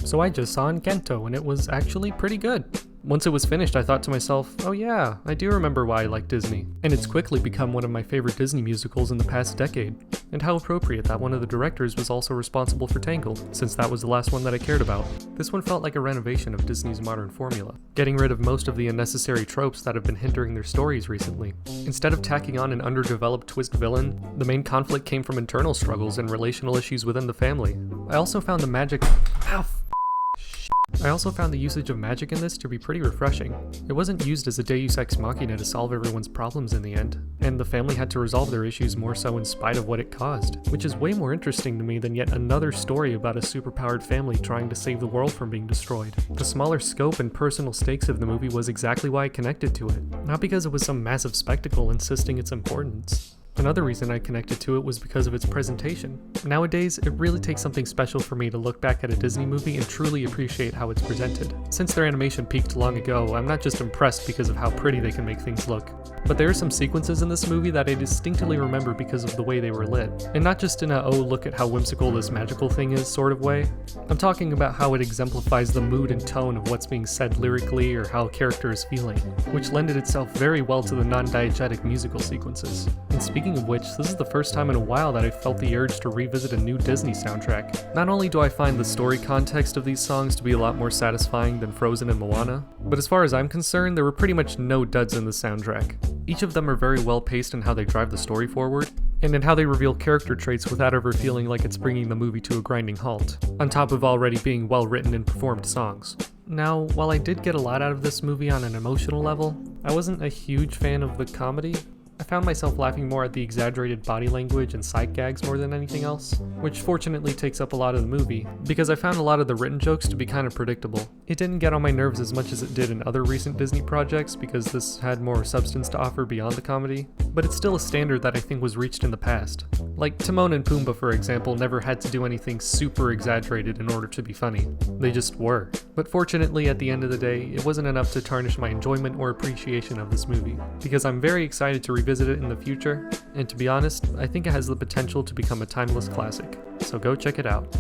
So I just saw Encanto, and it was actually pretty good. Once it was finished, I thought to myself, oh yeah, I do remember why I like Disney. And it's quickly become one of my favorite Disney musicals in the past decade. And how appropriate that one of the directors was also responsible for Tangled, since that was the last one that I cared about. This one felt like a renovation of Disney's modern formula, getting rid of most of the unnecessary tropes that have been hindering their stories recently. Instead of tacking on an underdeveloped twist villain, the main conflict came from internal struggles and relational issues within the family. I also found the usage of magic in this to be pretty refreshing. It wasn't used as a deus ex machina to solve everyone's problems in the end, and the family had to resolve their issues more so in spite of what it caused, which is way more interesting to me than yet another story about a superpowered family trying to save the world from being destroyed. The smaller scope and personal stakes of the movie was exactly why I connected to it, not because it was some massive spectacle insisting its importance. Another reason I connected to it was because of its presentation. Nowadays, it really takes something special for me to look back at a Disney movie and truly appreciate how it's presented. Since their animation peaked long ago, I'm not just impressed because of how pretty they can make things look. But there are some sequences in this movie that I distinctly remember because of the way they were lit. And not just in a, oh look at how whimsical this magical thing is sort of way. I'm talking about how it exemplifies the mood and tone of what's being said lyrically or how a character is feeling, which lended itself very well to the non-diegetic musical sequences. And speaking of which, this is the first time in a while that I felt the urge to revisit a new Disney soundtrack. Not only do I find the story context of these songs to be a lot more satisfying than Frozen and Moana, but as far as I'm concerned, there were pretty much no duds in the soundtrack. Each of them are very well paced in how they drive the story forward, and in how they reveal character traits without ever feeling like it's bringing the movie to a grinding halt, on top of already being well written and performed songs. Now, while I did get a lot out of this movie on an emotional level, I wasn't a huge fan of the comedy. I found myself laughing more at the exaggerated body language and sight gags more than anything else, which fortunately takes up a lot of the movie, because I found a lot of the written jokes to be kind of predictable. It didn't get on my nerves as much as it did in other recent Disney projects because this had more substance to offer beyond the comedy, but it's still a standard that I think was reached in the past. Like Timon and Pumbaa, for example, never had to do anything super exaggerated in order to be funny. They just were. But fortunately, at the end of the day, it wasn't enough to tarnish my enjoyment or appreciation of this movie, because I'm very excited to revisit it in the future, and to be honest, I think it has the potential to become a timeless classic. So go check it out.